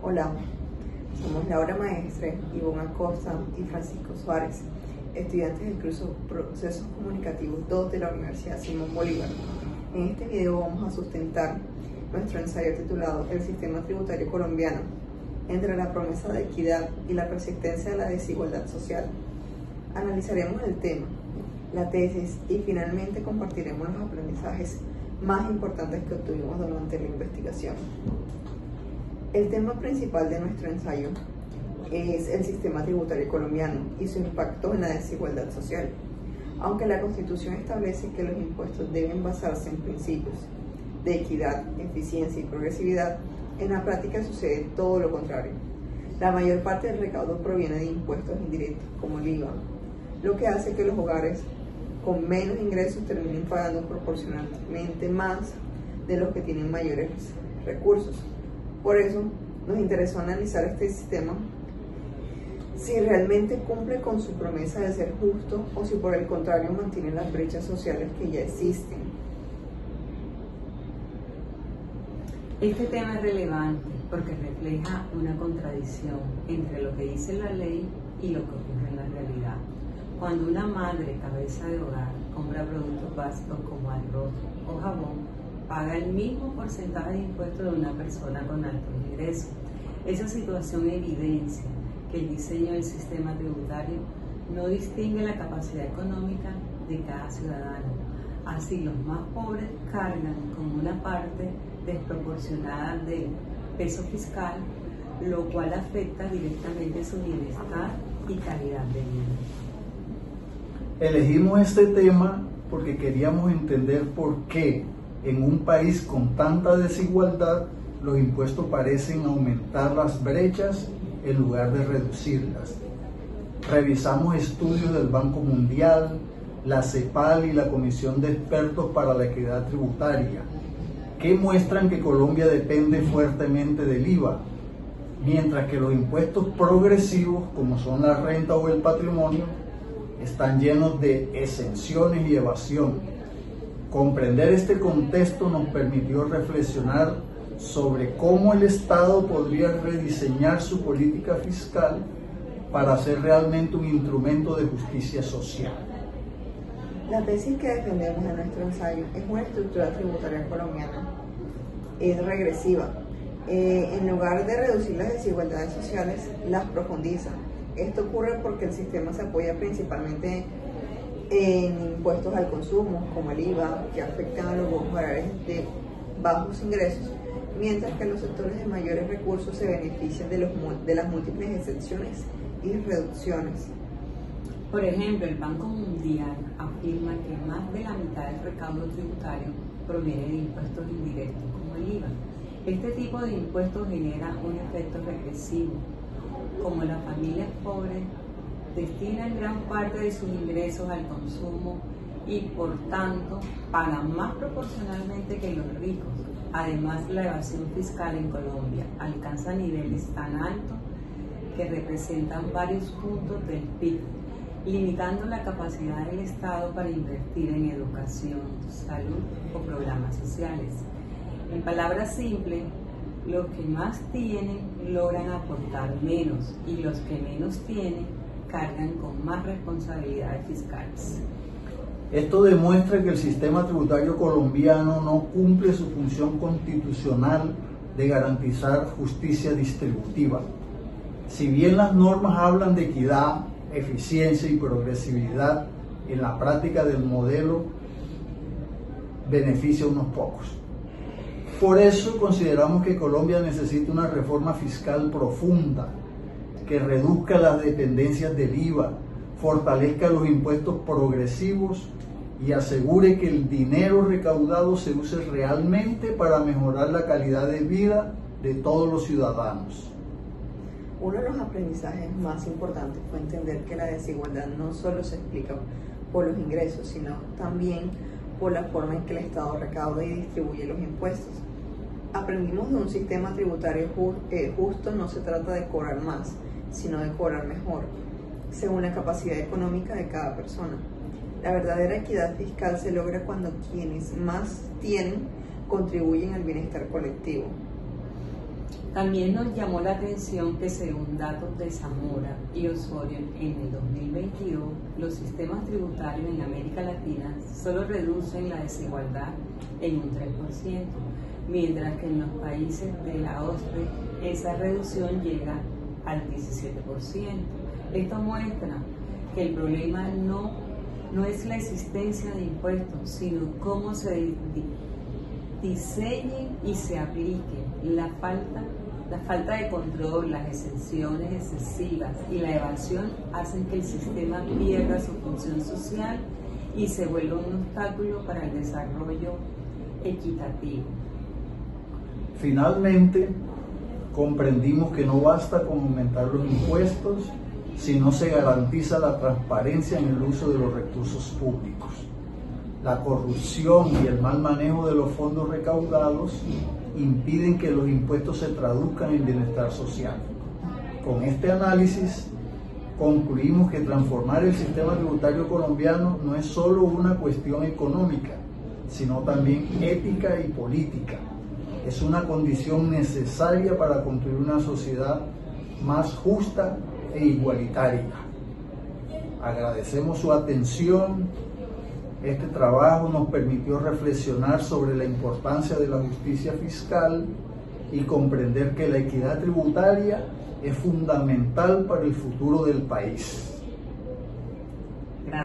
Hola, somos Laura Maestre, Ivonne Acosta y Francisco Suárez, estudiantes del curso Procesos Comunicativos 2 de la Universidad Simón Bolívar. En este video vamos a sustentar nuestro ensayo titulado El sistema tributario colombiano, entre la promesa de equidad y la persistencia de la desigualdad social. Analizaremos el tema, la tesis y finalmente compartiremos los aprendizajes más importantes que obtuvimos durante la investigación. El tema principal de nuestro ensayo es el sistema tributario colombiano y su impacto en la desigualdad social. Aunque la Constitución establece que los impuestos deben basarse en principios de equidad, eficiencia y progresividad, en la práctica sucede todo lo contrario. La mayor parte del recaudo proviene de impuestos indirectos, como el IVA, lo que hace que los hogares con menos ingresos terminen pagando proporcionalmente más de los que tienen mayores recursos. Por eso nos interesó analizar este sistema, si realmente cumple con su promesa de ser justo o si por el contrario mantiene las brechas sociales que ya existen. Este tema es relevante porque refleja una contradicción entre lo que dice la ley y lo que ocurre en la realidad. Cuando una madre cabeza de hogar compra productos básicos como arroz o jabón, paga el mismo porcentaje de impuestos de una persona con altos ingresos. Esa situación evidencia que el diseño del sistema tributario no distingue la capacidad económica de cada ciudadano. Así, los más pobres cargan con una parte desproporcionada del peso fiscal, lo cual afecta directamente su bienestar y calidad de vida. Elegimos este tema porque queríamos entender por qué en un país con tanta desigualdad los impuestos parecen aumentar las brechas en lugar de reducirlas. Revisamos estudios del Banco Mundial, la CEPAL y la Comisión de Expertos para la Equidad Tributaria, que muestran que Colombia depende fuertemente del IVA, mientras que los impuestos progresivos, como son la renta o el patrimonio, están llenos de exenciones y evasión. Comprender este contexto nos permitió reflexionar sobre cómo el Estado podría rediseñar su política fiscal para ser realmente un instrumento de justicia social. La tesis que defendemos en nuestro ensayo es una estructura tributaria colombiana. Es regresiva. En lugar de reducir las desigualdades sociales, las profundiza. Esto ocurre porque el sistema se apoya principalmente en impuestos al consumo, como el IVA, que afectan a los hogares de bajos ingresos, mientras que los sectores de mayores recursos se benefician de las múltiples exenciones y reducciones. Por ejemplo, el Banco Mundial afirma que más de la mitad del recaudo tributario proviene de impuestos indirectos, como el IVA. Este tipo de impuestos genera un efecto regresivo. Como las familias pobres destinan gran parte de sus ingresos al consumo y por tanto pagan más proporcionalmente que los ricos. Además, la evasión fiscal en Colombia alcanza niveles tan altos que representan varios puntos del PIB, limitando la capacidad del Estado para invertir en educación, salud o programas sociales. En palabras simples, los que más tienen logran aportar menos y los que menos tienen cargan con más responsabilidades fiscales. Esto demuestra que el sistema tributario colombiano no cumple su función constitucional de garantizar justicia distributiva. Si bien las normas hablan de equidad, eficiencia y progresividad, en la práctica del modelo beneficia a unos pocos. Por eso consideramos que Colombia necesita una reforma fiscal profunda que reduzca las dependencias del IVA, fortalezca los impuestos progresivos y asegure que el dinero recaudado se use realmente para mejorar la calidad de vida de todos los ciudadanos. Uno de los aprendizajes más importantes fue entender que la desigualdad no solo se explica por los ingresos, sino también por la forma en que el Estado recauda y distribuye los impuestos. Aprendimos de un sistema tributario justo no se trata de cobrar más, sino de cobrar mejor, según la capacidad económica de cada persona. La verdadera equidad fiscal se logra cuando quienes más tienen contribuyen al bienestar colectivo. También nos llamó la atención que según datos de Zamora y Osorio, en el 2022, los sistemas tributarios en América Latina solo reducen la desigualdad en un 3%, mientras que en los países de la OCDE esa reducción llega al 17%. Esto muestra que el problema no es la existencia de impuestos, sino cómo se diseñen y se apliquen. La falta de control, las exenciones excesivas y la evasión hacen que el sistema pierda su función social y se vuelva un obstáculo para el desarrollo equitativo. Finalmente, comprendimos que no basta con aumentar los impuestos si no se garantiza la transparencia en el uso de los recursos públicos. La corrupción y el mal manejo de los fondos recaudados impiden que los impuestos se traduzcan en bienestar social. Con este análisis, concluimos que transformar el sistema tributario colombiano no es solo una cuestión económica, sino también ética y política. Es una condición necesaria para construir una sociedad más justa e igualitaria. Agradecemos su atención. Este trabajo nos permitió reflexionar sobre la importancia de la justicia fiscal y comprender que la equidad tributaria es fundamental para el futuro del país.